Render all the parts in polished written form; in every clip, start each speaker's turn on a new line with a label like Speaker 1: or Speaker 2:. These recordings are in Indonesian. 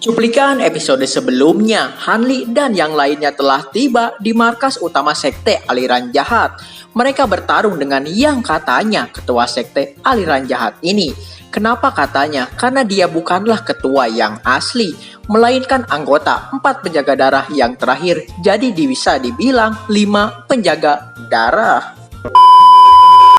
Speaker 1: Cuplikan episode sebelumnya, Hanli dan yang lainnya telah tiba di markas utama sekte aliran jahat. Mereka bertarung dengan yang katanya ketua sekte aliran jahat ini. Kenapa katanya? Karena dia bukanlah ketua yang asli, melainkan anggota 4 penjaga darah yang terakhir. Jadi bisa dibilang 5 penjaga darah.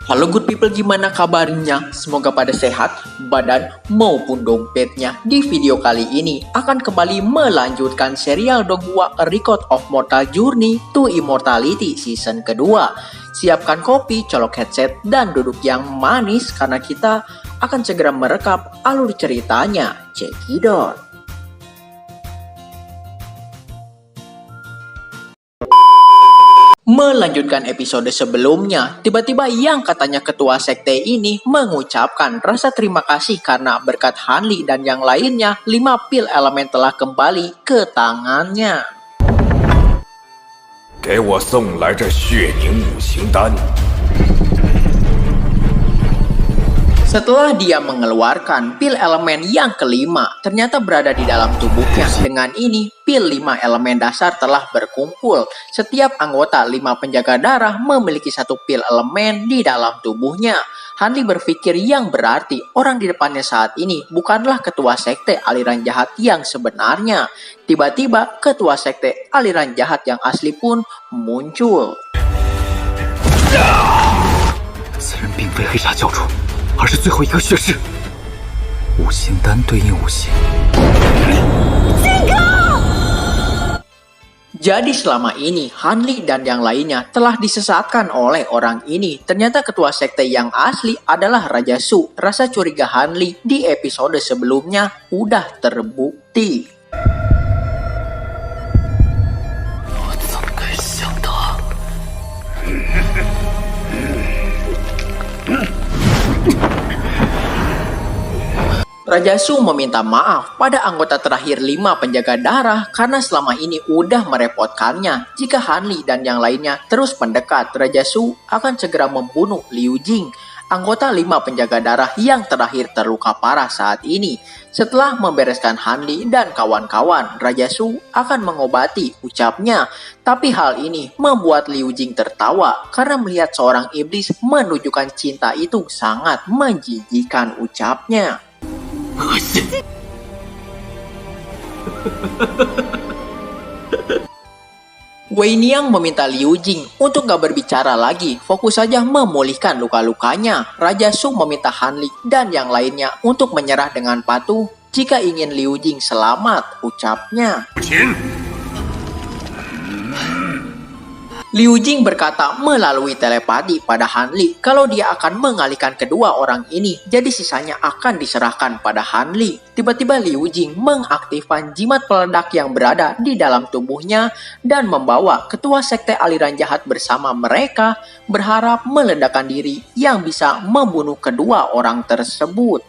Speaker 1: Halo good people, gimana kabarnya? Semoga pada sehat, badan maupun dompetnya. Di video kali ini akan kembali melanjutkan serial Donghua A Record of Mortal Journey to Immortality season kedua. Siapkan kopi, colok headset, dan duduk yang manis karena kita akan segera merekap alur ceritanya. Cekidot. Melanjutkan episode sebelumnya, tiba-tiba yang katanya ketua sekte ini mengucapkan rasa terima kasih karena berkat Hanli dan yang lainnya, 5 pil elemen telah kembali ke tangannya.
Speaker 2: 给我送来这血凝五行丹。
Speaker 1: Setelah dia mengeluarkan pil elemen yang kelima, ternyata berada di dalam tubuhnya. Dengan ini, pil 5 elemen dasar telah berkumpul. Setiap anggota 5 penjaga darah memiliki 1 pil elemen di dalam tubuhnya. Hanli berpikir yang berarti orang di depannya saat ini bukanlah ketua sekte aliran jahat yang sebenarnya. Tiba-tiba ketua sekte aliran jahat yang asli pun muncul.
Speaker 3: 此人并非黑煞教主，而是最后一个血士。五行丹对应五行。
Speaker 1: Jadi selama ini Hanli dan yang lainnya telah disesatkan oleh orang ini. Ternyata ketua sekte yang asli adalah Raja Su. Rasa curiga Hanli di episode sebelumnya udah terbukti.
Speaker 3: 我怎么该想到？
Speaker 1: Raja Su meminta maaf pada anggota terakhir 5 penjaga darah karena selama ini udah merepotkannya. Jika Hanli dan yang lainnya terus mendekat, Raja Su akan segera membunuh Liu Jing, anggota 5 penjaga darah yang terakhir terluka parah saat ini. Setelah membereskan Hanli dan kawan-kawan, Raja Su akan mengobati ucapnya. Tapi hal ini membuat Liu Jing tertawa karena melihat seorang iblis menunjukkan cinta itu sangat menjijikan ucapnya.
Speaker 3: 恶心！
Speaker 1: Wei Niang meminta Liu Jing untuk gak berbicara lagi, fokus saja memulihkan luka-lukanya. Raja Su meminta Hanli dan yang lainnya untuk menyerah dengan patuh jika ingin Liu Jing selamat, ucapnya.
Speaker 2: 不行，
Speaker 1: Liu Jing berkata melalui telepati pada Hanli kalau dia akan mengalihkan kedua orang ini, jadi sisanya akan diserahkan pada Hanli. Tiba-tiba Liu Jing mengaktifkan jimat peledak yang berada di dalam tubuhnya dan membawa ketua sekte aliran jahat bersama mereka, berharap meledakkan diri yang bisa membunuh kedua orang tersebut.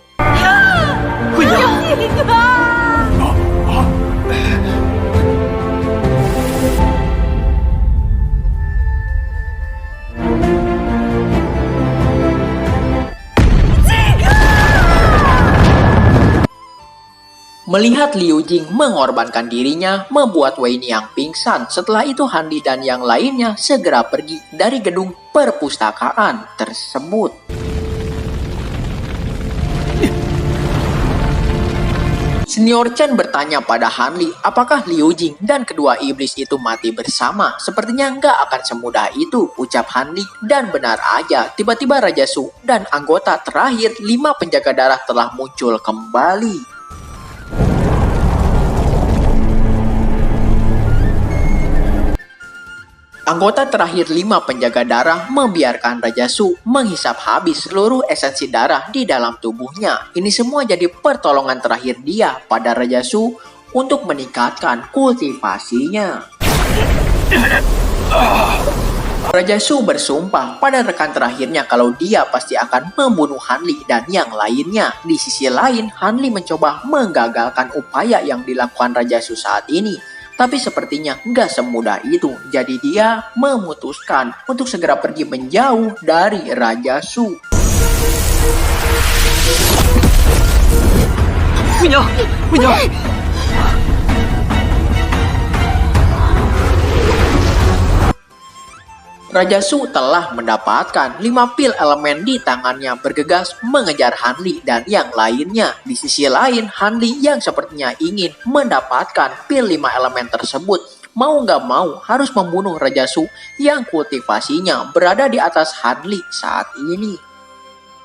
Speaker 1: Melihat Liu Jing mengorbankan dirinya, membuat Wei Niang pingsan. Setelah itu Hanli dan yang lainnya segera pergi dari gedung perpustakaan tersebut. Senior Chen bertanya pada Hanli apakah Liu Jing dan kedua iblis itu mati bersama. Sepertinya nggak akan semudah itu, ucap Hanli, dan benar aja. Tiba-tiba Raja Su dan anggota terakhir 5 penjaga darah telah muncul kembali. Anggota terakhir 5 penjaga darah membiarkan Raja Su menghisap habis seluruh esensi darah di dalam tubuhnya. Ini semua jadi pertolongan terakhir dia pada Raja Su untuk meningkatkan kultivasinya. Raja Su bersumpah pada rekan terakhirnya kalau dia pasti akan membunuh Hanli dan yang lainnya. Di sisi lain, Hanli mencoba menggagalkan upaya yang dilakukan Raja Su saat ini. Tapi sepertinya nggak semudah itu, jadi dia memutuskan untuk segera pergi menjauh dari Raja Su.
Speaker 3: 媚娘，媚娘，
Speaker 1: Raja Su telah mendapatkan 5 pil elemen di tangannya bergegas mengejar Han Li dan yang lainnya. Di sisi lain, Han Li yang sepertinya ingin mendapatkan pil 5 elemen tersebut, mau nggak mau harus membunuh Raja Su yang kultivasinya berada di atas Han Li saat ini.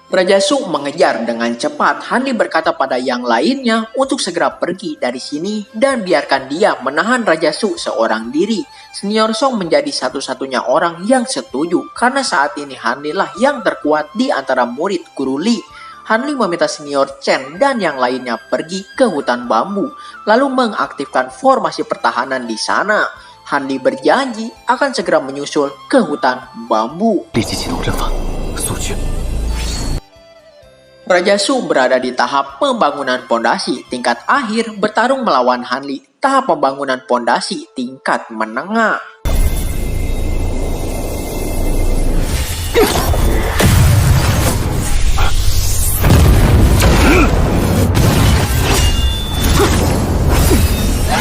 Speaker 1: Raja Su mengejar dengan cepat. Han Li berkata pada yang lainnya untuk segera pergi dari sini dan biarkan dia menahan Raja Su seorang diri. Senior Song menjadi satu-satunya orang yang setuju karena saat ini Han Li lah yang terkuat di antara murid Guru Li. Han Li meminta Senior Chen dan yang lainnya pergi ke hutan bambu, lalu mengaktifkan formasi pertahanan di sana. Han Li berjanji akan segera menyusul ke hutan bambu.
Speaker 3: 立即启动阵法，速去。
Speaker 1: Raja Su berada di tahap pembangunan pondasi tingkat akhir bertarung melawan Han Li, tahap pembangunan pondasi tingkat menengah.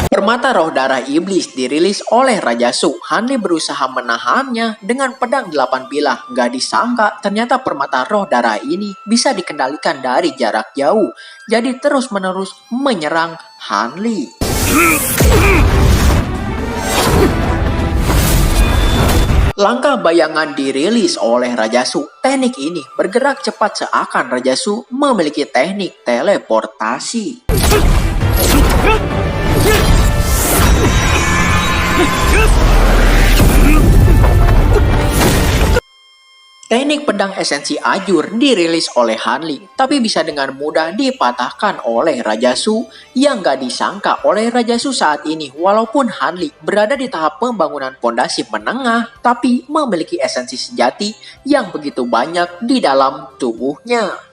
Speaker 1: Permata roh darah iblis dirilis oleh Raja Su. Han Li berusaha menahannya dengan pedang 8 bilah. Gak disangka ternyata permata roh darah ini bisa dikendalikan dari jarak jauh. Jadi terus-menerus menyerang Han Li. Langkah bayangan dirilis oleh Raja Su. Teknik ini bergerak cepat seakan Raja Su memiliki teknik teleportasi. Teknik pedang esensi ajur dirilis oleh Han Li, tapi bisa dengan mudah dipatahkan oleh Raja Su yang gak disangka oleh Raja Su saat ini. Walaupun Han Li berada di tahap pembangunan pondasi menengah, tapi memiliki esensi sejati yang begitu banyak di dalam tubuhnya.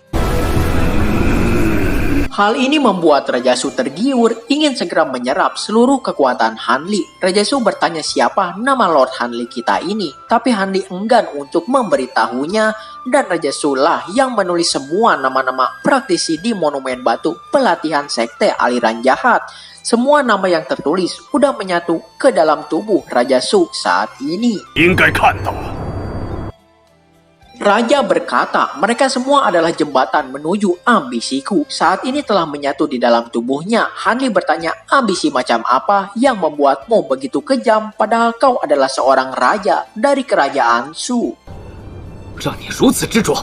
Speaker 1: Hal ini membuat Raja Su tergiur, ingin segera menyerap seluruh kekuatan Han Li. Raja Su bertanya siapa nama Lord Han Li kita ini, tapi Han Li enggan untuk memberitahunya dan Raja Su lah yang menulis semua nama-nama praktisi di monumen batu pelatihan sekte aliran jahat. Semua nama yang tertulis udah menyatu ke dalam tubuh Raja Su saat ini.
Speaker 2: 应该看到。
Speaker 1: Raja berkata, mereka semua adalah jembatan menuju ambisiku. Saat ini telah menyatu di dalam tubuhnya. Han Li bertanya, ambisi macam apa yang membuatmu begitu kejam padahal kau adalah seorang raja dari kerajaan Su?
Speaker 3: 让你如此执着。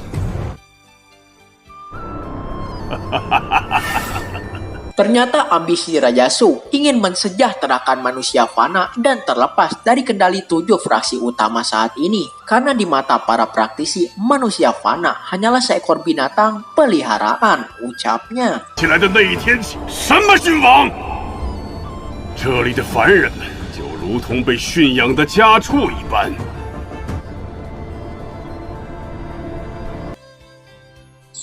Speaker 1: Ternyata ambisi Raja Su ingin mensejahterakan manusia fana dan terlepas dari kendali 7 fraksi utama saat ini. Karena di mata para praktisi, manusia fana hanyalah seekor binatang peliharaan, ucapnya.
Speaker 2: 起来的那一天起，什么君王？这里的凡人们就如同被驯养的家畜一般。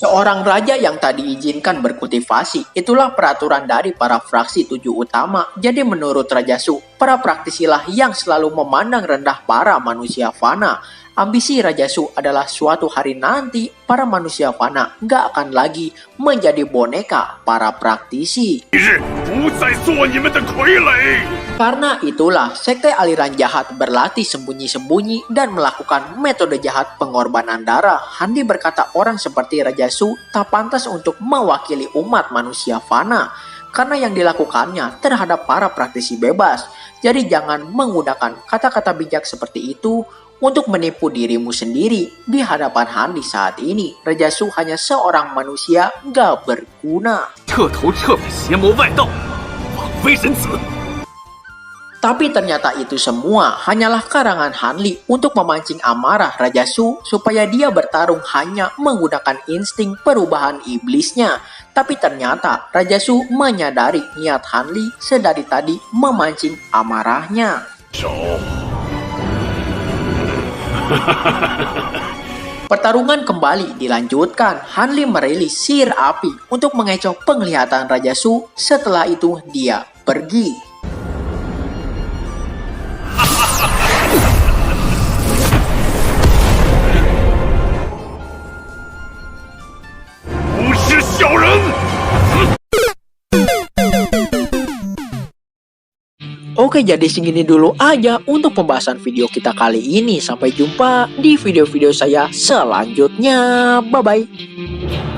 Speaker 1: Seorang raja yang tak diizinkan berkultivasi, itulah peraturan dari para fraksi 7 utama. Jadi menurut Raja Su, para praktisilah yang selalu memandang rendah para manusia fana. Ambisi Raja Su adalah suatu hari nanti para manusia fana gak akan lagi menjadi boneka para praktisi.
Speaker 2: 今日不再做你们的傀儡。
Speaker 1: Karena itulah, sekte aliran jahat berlatih sembunyi-sembunyi dan melakukan metode jahat pengorbanan darah. Han Li berkata orang seperti Raja Su tak pantas untuk mewakili umat manusia fana. Karena yang dilakukannya terhadap para praktisi bebas. Jadi jangan menggunakan kata-kata bijak seperti itu untuk menipu dirimu sendiri. Di hadapan Han Li saat ini, Raja Su hanya seorang manusia gak berguna.
Speaker 3: 彻头彻尾邪魔外道，枉非人子。
Speaker 1: Tapi ternyata itu semua hanyalah karangan Han Li untuk memancing amarah Raja Su supaya dia bertarung hanya menggunakan insting perubahan iblisnya. Tapi ternyata Raja Su menyadari niat Han Li sedari tadi memancing amarahnya.
Speaker 2: 手。
Speaker 1: Pertarungan kembali dilanjutkan. Han Li merilis sihir api untuk mengecoh penglihatan Raja Su. Setelah itu dia pergi.
Speaker 2: 不是小人。
Speaker 1: Oke, jadi segini dulu aja untuk pembahasan video kita kali ini. Sampai jumpa di video-video saya selanjutnya. Bye-bye.